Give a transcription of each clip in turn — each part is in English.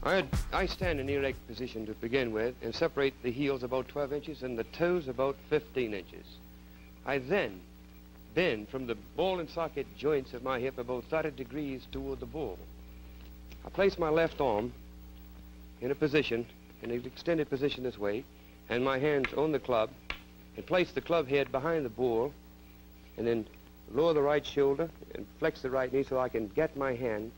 I stand in erect position to begin with and separate the heels about 12 inches and the toes about 15 inches. I then bend from the ball and socket joints of my hip about 30 degrees toward the ball. I place my left arm in a position, in an extended position this way, and my hands on the club, and place the club head behind the ball, and then lower the right shoulder and flex the right knee so I can get my hand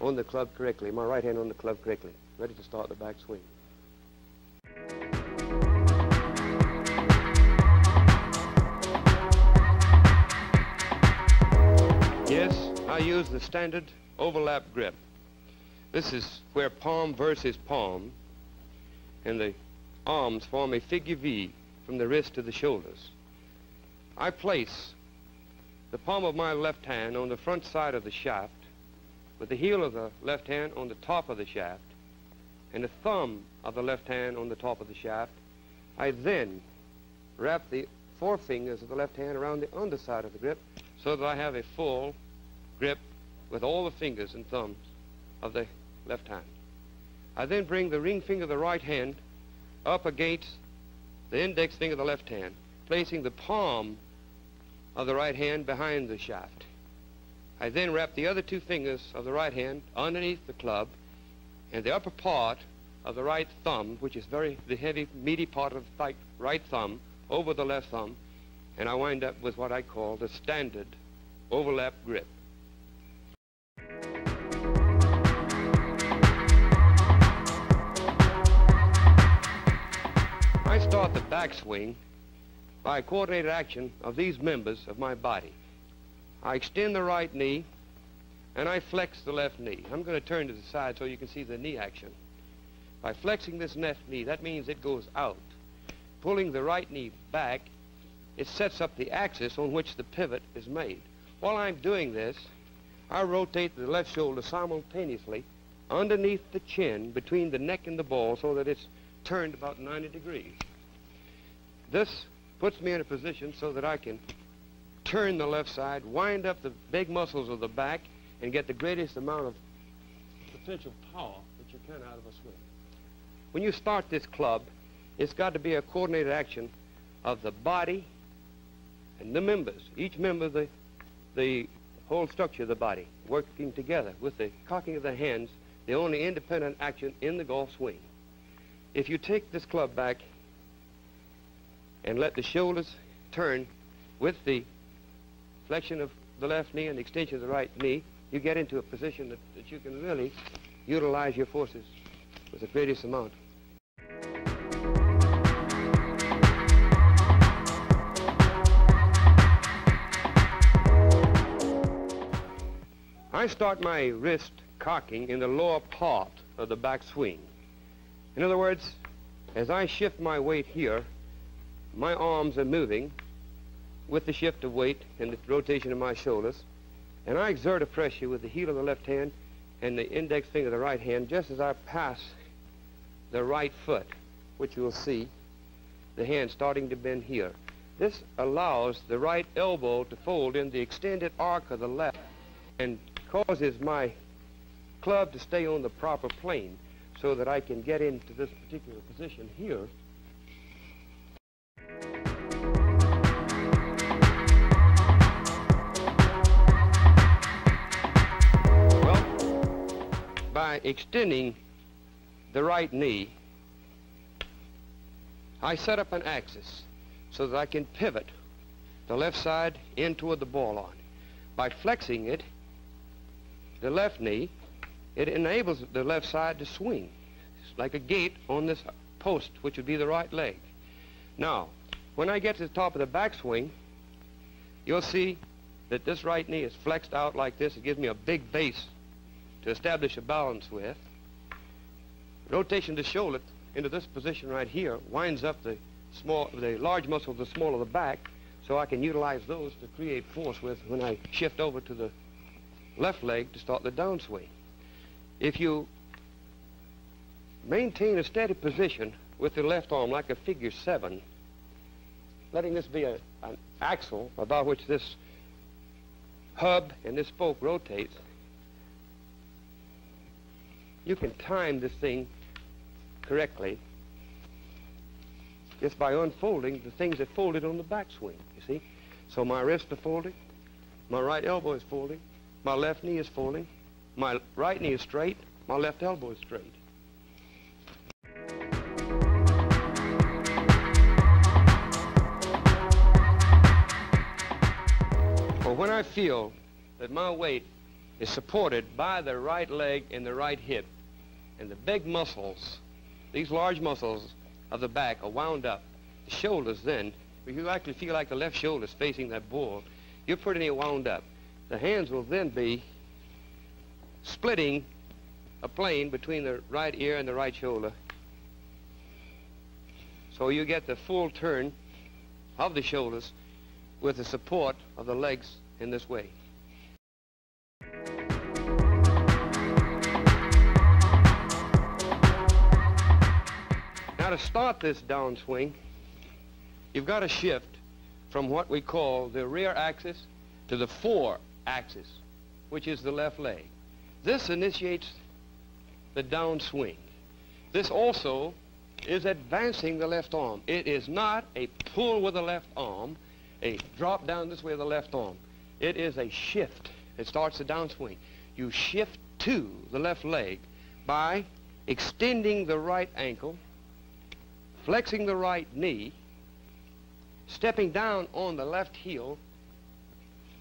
on the club correctly, my right hand on the club correctly, ready to start the back swing. Yes, I use the standard overlap grip. This is where palm versus palm, and the arms form a figure V from the wrist to the shoulders. I place the palm of my left hand on the front side of the shaft, with the heel of the left hand on the top of the shaft, and the thumb of the left hand on the top of the shaft. I then wrap the forefingers of the left hand around the underside of the grip so that I have a full grip with all the fingers and thumbs of the left hand. I then bring the ring finger of the right hand up against the index finger of the left hand, placing the palm of the right hand behind the shaft. I then wrap the other two fingers of the right hand underneath the club and the upper part of the right thumb, which is the heavy, meaty part of the right thumb, over the left thumb, and I wind up with what I call the standard overlap grip. I start the backswing by a coordinated action of these members of my body. I extend the right knee and I flex the left knee. I'm going to turn to the side so you can see the knee action. By flexing this left knee, that means it goes out. Pulling the right knee back, it sets up the axis on which the pivot is made. While I'm doing this, I rotate the left shoulder simultaneously underneath the chin between the neck and the ball so that it's turned about 90 degrees. This puts me in a position so that I can turn the left side, wind up the big muscles of the back, and get the greatest amount of potential power that you can out of a swing. When you start this club, it's got to be a coordinated action of the body and the members, each member of the whole structure of the body, working together with the cocking of the hands, the only independent action in the golf swing. If you take this club back and let the shoulders turn with the flexion of the left knee and the extension of the right knee, you get into a position that you can really utilize your forces with the greatest amount. I start my wrist cocking in the lower part of the back swing. In other words, as I shift my weight here, my arms are moving with the shift of weight and the rotation of my shoulders, and I exert a pressure with the heel of the left hand and the index finger of the right hand just as I pass the right foot, which you'll see the hand starting to bend here. This allows the right elbow to fold in the extended arc of the left and causes my club to stay on the proper plane so that I can get into this particular position here. By extending the right knee, I set up an axis so that I can pivot the left side in toward the ball on. By flexing it, the left knee, it enables the left side to swing. It's like a gate on this post, which would be the right leg. Now, when I get to the top of the backswing, you'll see that this right knee is flexed out like this. It gives me a big base to establish a balance with. Rotation of the shoulder into this position right here winds up the large muscle of the small of the back, so I can utilize those to create force with when I shift over to the left leg to start the downswing. If you maintain a steady position with the left arm like a figure 7, letting this be an axle about which this hub and this spoke rotates, you can time this thing correctly just by unfolding the things that folded on the backswing, you see. So my wrists are folding, my right elbow is folding, my left knee is folding, my right knee is straight, my left elbow is straight. Well, when I feel that my weight is supported by the right leg and the right hip, and the big muscles, these large muscles of the back are wound up, the shoulders then, if you actually feel like the left shoulder is facing that ball, you're pretty wound up. The hands will then be splitting a plane between the right ear and the right shoulder. So you get the full turn of the shoulders with the support of the legs in this way. Now to start this downswing, you've got to shift from what we call the rear axis to the fore axis, which is the left leg. This initiates the downswing. This also is advancing the left arm. It is not a pull with the left arm, a drop down this way with the left arm. It is a shift. It starts the downswing. You shift to the left leg by extending the right ankle, flexing the right knee, stepping down on the left heel,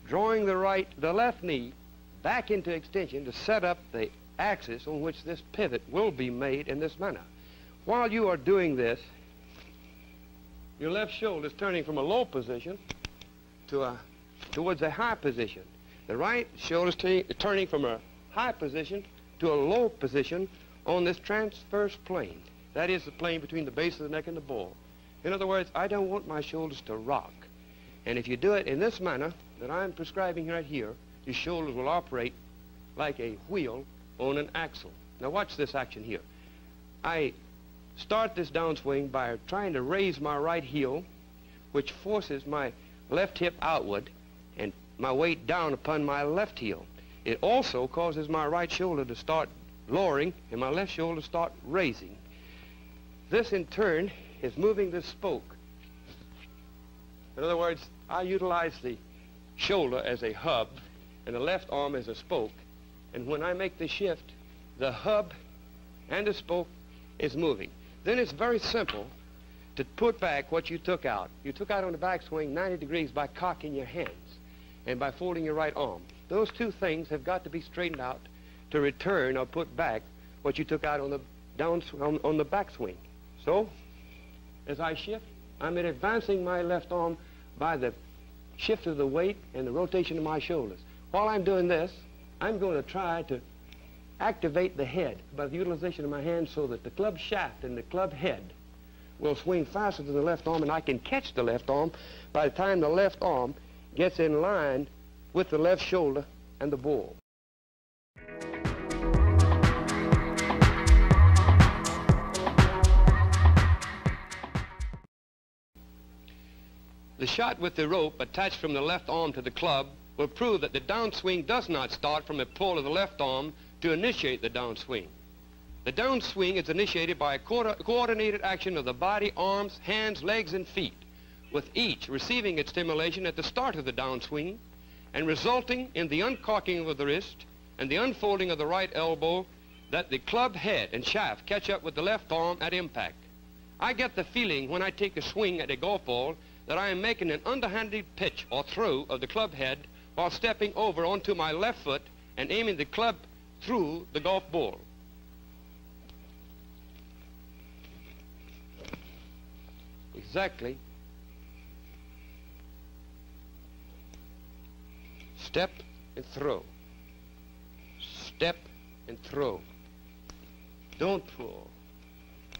drawing the left knee back into extension to set up the axis on which this pivot will be made in this manner. While you are doing this, your left shoulder is turning from a low position towards a high position. The right shoulder is turning from a high position to a low position on this transverse plane. That is the plane between the base of the neck and the ball. In other words, I don't want my shoulders to rock. And if you do it in this manner that I'm prescribing right here, your shoulders will operate like a wheel on an axle. Now watch this action here. I start this downswing by trying to raise my right heel, which forces my left hip outward and my weight down upon my left heel. It also causes my right shoulder to start lowering and my left shoulder to start raising. This in turn is moving this spoke. In other words, I utilize the shoulder as a hub and the left arm as a spoke. And when I make the shift, the hub and the spoke is moving. Then it's very simple to put back what you took out. You took out on the backswing 90 degrees by cocking your hands and by folding your right arm. Those two things have got to be straightened out to return or put back what you took out on the on the backswing. So, as I shift, I'm advancing my left arm by the shift of the weight and the rotation of my shoulders. While I'm doing this, I'm going to try to activate the head by the utilization of my hands so that the club shaft and the club head will swing faster than the left arm, and I can catch the left arm by the time the left arm gets in line with the left shoulder and the ball. The shot with the rope attached from the left arm to the club will prove that the downswing does not start from a pull of the left arm to initiate the downswing. The downswing is initiated by a coordinated action of the body, arms, hands, legs, and feet, with each receiving its stimulation at the start of the downswing and resulting in the uncocking of the wrist and the unfolding of the right elbow that the club head and shaft catch up with the left arm at impact. I get the feeling when I take a swing at a golf ball that I am making an underhanded pitch or throw of the club head while stepping over onto my left foot and aiming the club through the golf ball. Exactly. Step and throw. Step and throw. Don't pull.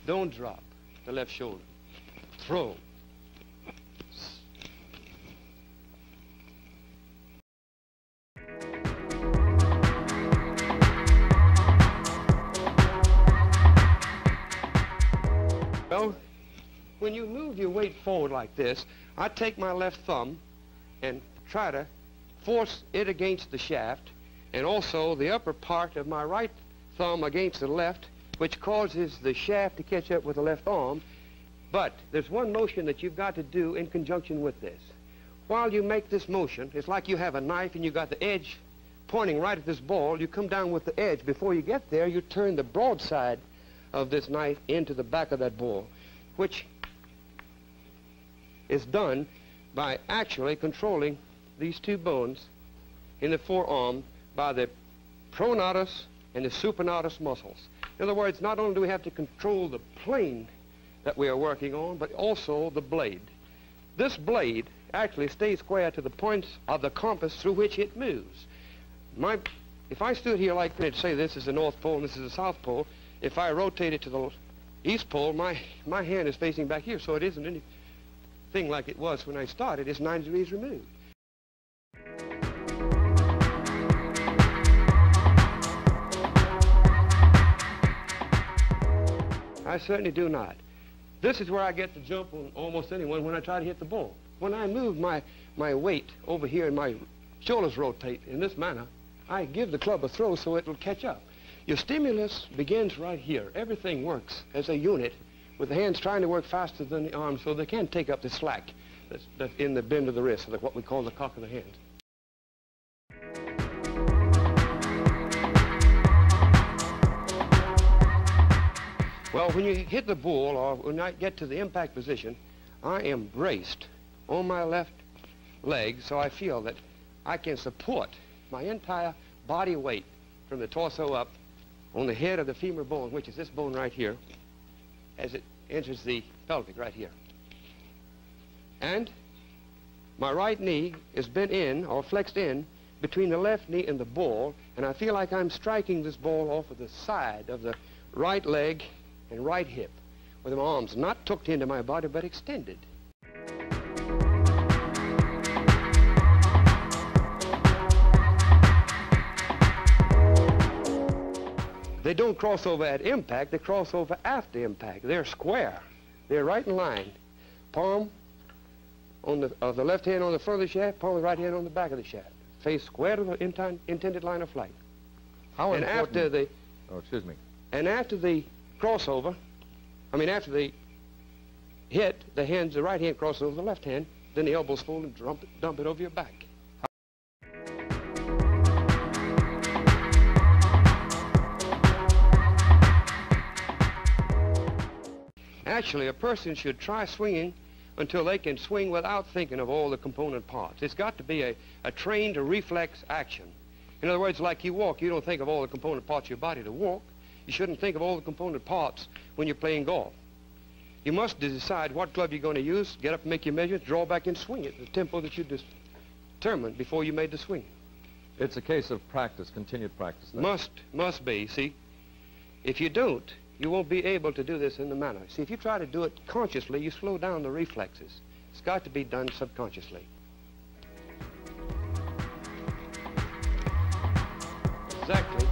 Don't drop the left shoulder. Throw. Well, when you move your weight forward like this, I take my left thumb and try to force it against the shaft and also the upper part of my right thumb against the left, which causes the shaft to catch up with the left arm. But there's one motion that you've got to do in conjunction with this. While you make this motion, it's like you have a knife and you got the edge pointing right at this ball. You come down with the edge. Before you get there, you turn the broadside of this knife into the back of that ball, which is done by actually controlling these two bones in the forearm by the pronatus and the supinatus muscles. In other words, not only do we have to control the plane that we are working on, but also the blade. This blade actually stays square to the points of the compass through which it moves. If I stood here like this, say this is the North Pole and this is the South Pole, if I rotate it to the East Pole, my hand is facing back here, so it isn't anything like it was when I started. It's 90 degrees removed. I certainly do not. This is where I get the jump on almost anyone when I try to hit the ball. When I move my weight over here and my shoulders rotate in this manner, I give the club a throw so it will catch up. Your stimulus begins right here. Everything works as a unit with the hands trying to work faster than the arms so they can take up the slack that's in the bend of the wrist, or what we call the cock of the hand. Well, when you hit the ball, or when I get to the impact position, I am braced on my left leg, so I feel that I can support my entire body weight from the torso up on the head of the femur bone, which is this bone right here, as it enters the pelvic right here. And my right knee is bent in, or flexed in, between the left knee and the ball, and I feel like I'm striking this ball off of the side of the right leg and right hip, with my arms not tucked into my body, but extended. They don't cross over at impact, they cross over after impact. They're square. They're right in line. Palm of the left hand on the front of the shaft, palm of the right hand on the back of the shaft. Face square to the intended line of flight. How important? And after the... Oh, excuse me. And after the crossover, after the hit, the right hand crosses over the left hand, then the elbows fold and dump it over your back. Actually, a person should try swinging until they can swing without thinking of all the component parts. It's got to be a trained reflex action. In other words, like you walk, you don't think of all the component parts of your body to walk. You shouldn't think of all the component parts when you're playing golf. You must decide what club you're going to use, get up and make your measurements, draw back and swing it, the tempo that you determined before you made the swing. It's a case of practice, continued practice. Then. Must be, see. If you don't, you won't be able to do this in the manner. See, if you try to do it consciously, you slow down the reflexes. It's got to be done subconsciously. Exactly.